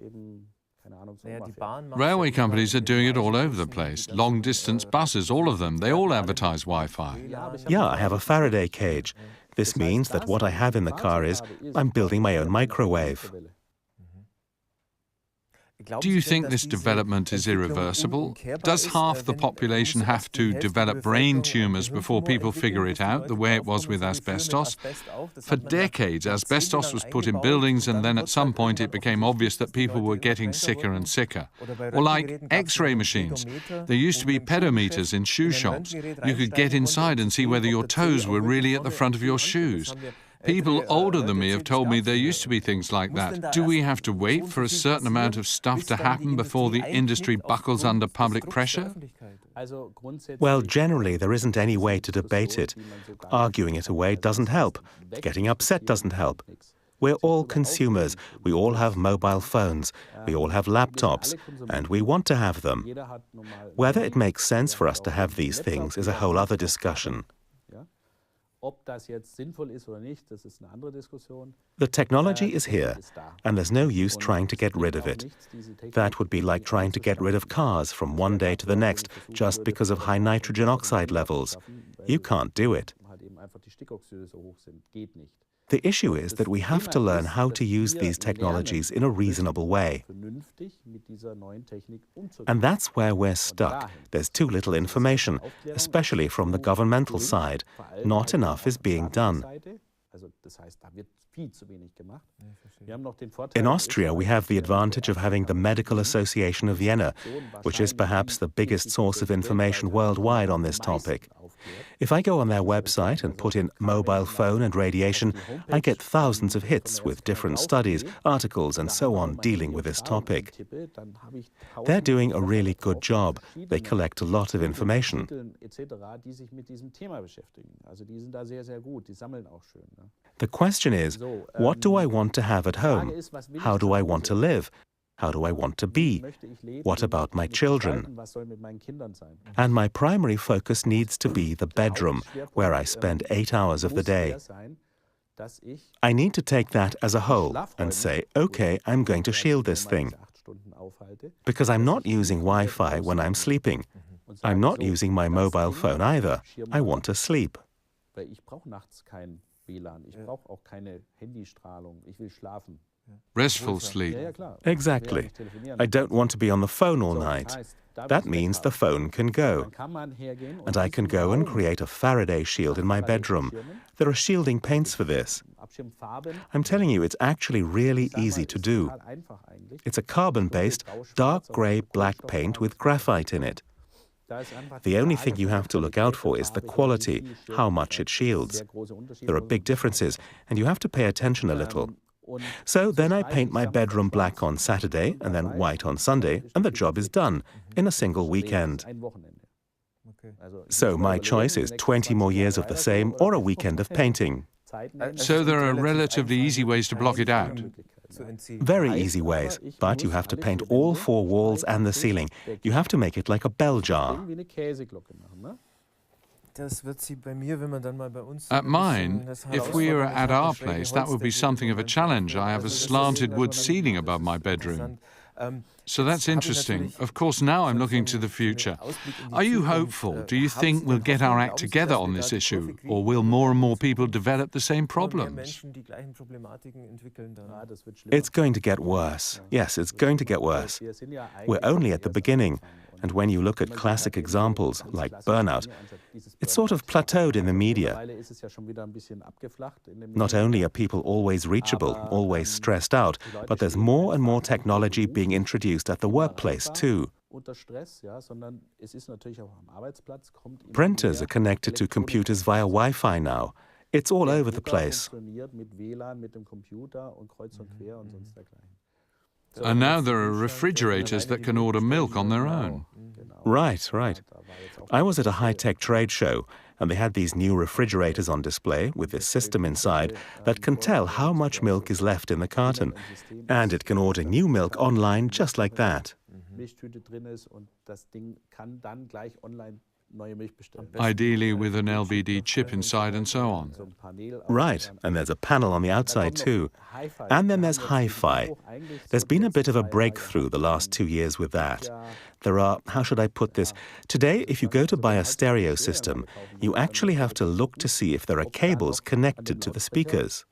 Railway companies are doing it all over the place. Long-distance buses, all of them, they all advertise Wi-Fi. Yeah, I have a Faraday cage. This means that what I have in the car is, I'm building my own microwave. Do you think this development is irreversible? Does half the population have to develop brain tumours before people figure it out, the way it was with asbestos? For decades, asbestos was put in buildings, and then at some point it became obvious that people were getting sicker and sicker. Or like X-ray machines. There used to be pedometers in shoe shops. You could get inside and see whether your toes were really at the front of your shoes. People older than me have told me there used to be things like that. Do we have to wait for a certain amount of stuff to happen before the industry buckles under public pressure? Well, generally, there isn't any way to debate it. Arguing it away doesn't help. Getting upset doesn't help. We're all consumers. We all have mobile phones. We all have laptops. And we want to have them. Whether it makes sense for us to have these things is a whole other discussion. The technology is here, and there's no use trying to get rid of it. That would be like trying to get rid of cars from one day to the next just because of high nitrogen oxide levels. You can't do it. The issue is that we have to learn how to use these technologies in a reasonable way. And that's where we're stuck. There's too little information, especially from the governmental side. Not enough is being done. In Austria, we have the advantage of having the Medical Association of Vienna, which is perhaps the biggest source of information worldwide on this topic. If I go on their website and put in mobile phone and radiation, I get thousands of hits with different studies, articles, and so on dealing with this topic. They're doing a really good job. They collect a lot of information. The question is, what do I want to have at home? How do I want to live? How do I want to be? What about my children? And my primary focus needs to be the bedroom, where I spend 8 hours of the day. I need to take that as a whole and say, okay, I'm going to shield this thing. Because I'm not using Wi-Fi when I'm sleeping. I'm not using my mobile phone either. I want to sleep. Restful sleep. Exactly. I don't want to be on the phone all night. That means the phone can go. And I can go and create a Faraday Shield in my bedroom. There are shielding paints for this. I'm telling you, it's actually really easy to do. It's a carbon-based, dark grey black paint with graphite in it. The only thing you have to look out for is the quality, how much it shields. There are big differences, and you have to pay attention a little. So then I paint my bedroom black on Saturday and then white on Sunday, and the job is done in a single weekend. So my choice is 20 more years of the same or a weekend of painting. So there are relatively easy ways to block it out. Very easy ways, but you have to paint all 4 walls and the ceiling. You have to make it like a bell jar. At mine, if we were at our place, that would be something of a challenge. I have a slanted wood ceiling above my bedroom. So that's interesting. Of course, now I'm looking to the future. Are you hopeful? Do you think we'll get our act together on this issue? Or will more and more people develop the same problems? It's going to get worse. Yes, it's going to get worse. We're only at the beginning. And when you look at classic examples, like burnout, it's sort of plateaued in the media. Not only are people always reachable, always stressed out, but there's more and more technology being introduced at the workplace too. Printers are connected to computers via Wi-Fi now. It's all over the place. And now there are refrigerators that can order milk on their own. Right, right. I was at a high-tech trade show, and they had these new refrigerators on display with this system inside that can tell how much milk is left in the carton. And it can order new milk online just like that. Ideally with an LVD chip inside and so on. Right, and there's a panel on the outside too. And then there's hi-fi. There's been a bit of a breakthrough the last 2 years with that. There are, how should I put this? Today, if you go to buy a stereo system, you actually have to look to see if there are cables connected to the speakers.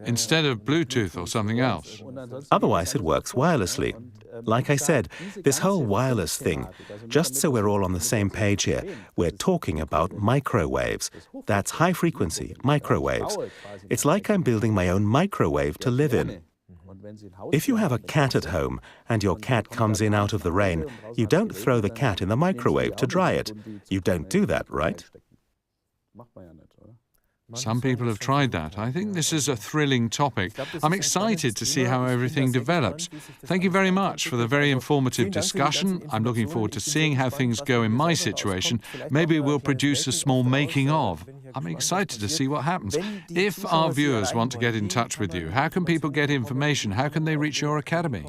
instead of Bluetooth or something else. Otherwise, it works wirelessly. Like I said, this whole wireless thing, just so we're all on the same page here, we're talking about microwaves. That's high frequency, microwaves. It's like I'm building my own microwave to live in. If you have a cat at home and your cat comes in out of the rain, you don't throw the cat in the microwave to dry it. You don't do that, right? Some people have tried that. I think this is a thrilling topic. I'm excited to see how everything develops. Thank you very much for the very informative discussion. I'm looking forward to seeing how things go in my situation. Maybe we'll produce a small making of. I'm excited to see what happens. If our viewers want to get in touch with you, how can people get information? How can they reach your academy?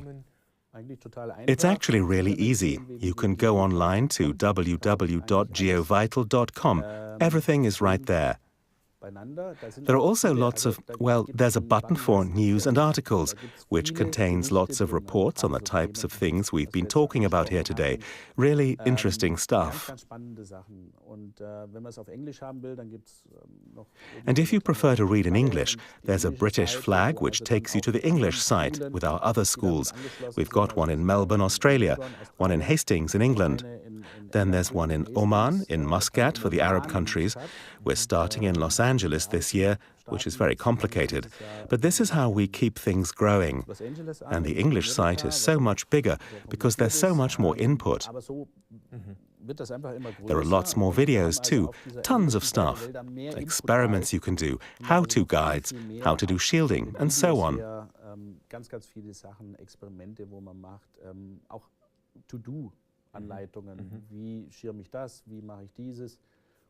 It's actually really easy. You can go online to www.geovital.com. Everything is right there. There are also lots of, well, there's a button for news and articles, which contains lots of reports on the types of things we've been talking about here today. Really interesting stuff. And if you prefer to read in English, there's a British flag which takes you to the English site with our other schools. We've got one in Melbourne, Australia, one in Hastings in England. Then there's one in Oman, in Muscat for the Arab countries. We're starting in Los Angeles this year, which is very complicated. But this is how we keep things growing. And the English site is so much bigger because there's so much more input. There are lots more videos too, tons of stuff, experiments you can do, how-to guides, how to do shielding, and so on. Anleitungen, wie schirme ich das, wie mache ich dieses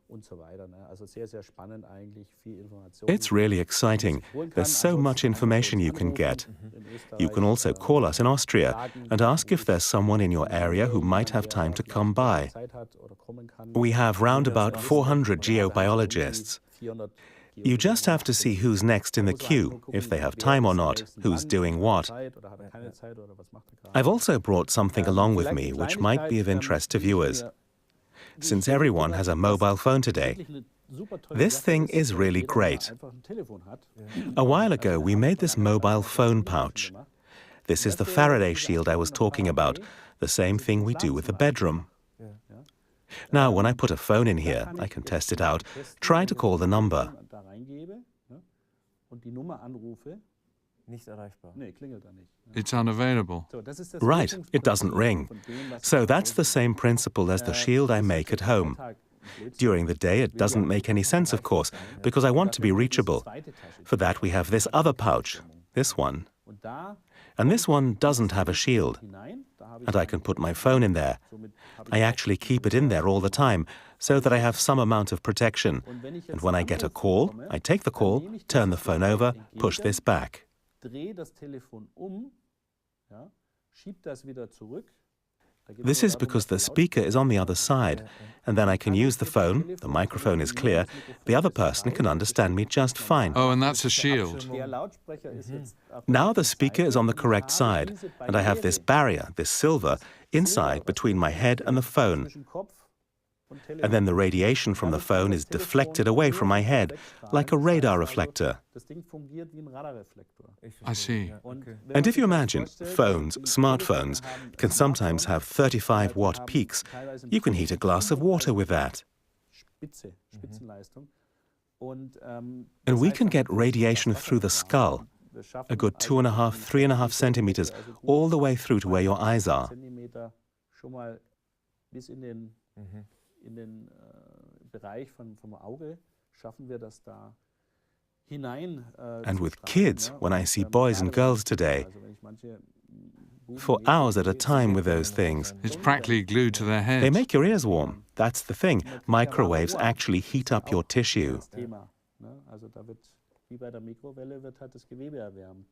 und so weiter. Also sehr, sehr spannend eigentlich, viel Information. It's really exciting. There's so much information you can get. You can also call us in Austria and ask if there's someone in your area who might have time to come by. We have round about 400 geobiologists. You just have to see who's next in the queue, if they have time or not, who's doing what. I've also brought something along with me which might be of interest to viewers. Since everyone has a mobile phone today, this thing is really great. A while ago, we made this mobile phone pouch. This is the Faraday Shield I was talking about, the same thing we do with the bedroom. Now, when I put a phone in here, I can test it out. Try to call the number. It's unavailable. Right, it doesn't ring. So that's the same principle as the shield I make at home. During the day, it doesn't make any sense, of course, because I want to be reachable. For that, we have this other pouch, this one. And this one doesn't have a shield. And I can put my phone in there. I actually keep it in there all the time, so that I have some amount of protection. And when I get a call, I take the call, turn the phone over, push this back. This is because the speaker is on the other side, and then I can use the phone, the microphone is clear, the other person can understand me just fine. Oh, and that's a shield. Now the speaker is on the correct side, and I have this barrier, this silver, inside between my head and the phone. And then the radiation from the phone is deflected away from my head, like a radar reflector. I see. And if you imagine, phones, smartphones, can sometimes have 35-watt peaks. You can heat a glass of water with that. And we can get radiation through the skull, a good 2.5, 3.5 centimeters, all the way through to where your eyes are. In den Bereich vom Auge schaffen wir das da hinein. And with kids, when I see boys and girls today, for hours at a time with those things. It's practically glued to their heads. They make your ears warm. That's the thing. Microwaves actually heat up your tissue. Also da wird, wie bei der Mikrowelle, wird halt das Gewebe erwärmt.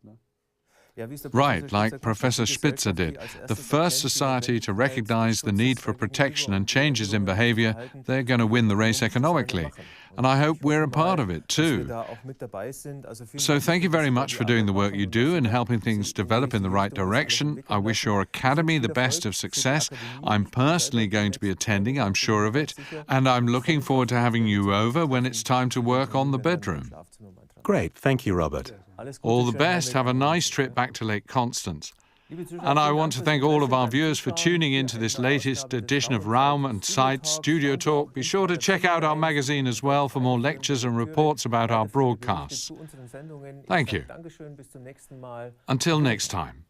Right, like Professor Spitzer did. The first society to recognize the need for protection and changes in behavior, they're going to win the race economically. And I hope we're a part of it too. So thank you very much for doing the work you do and helping things develop in the right direction. I wish your academy the best of success. I'm personally going to be attending, I'm sure of it. And I'm looking forward to having you over when it's time to work on the bedroom. Great, thank you, Robert. All the best. Have a nice trip back to Lake Constance. And I want to thank all of our viewers for tuning in to this latest edition of Raum und Zeit Studio Talk. Be sure to check out our magazine as well for more lectures and reports about our broadcasts. Thank you. Until next time.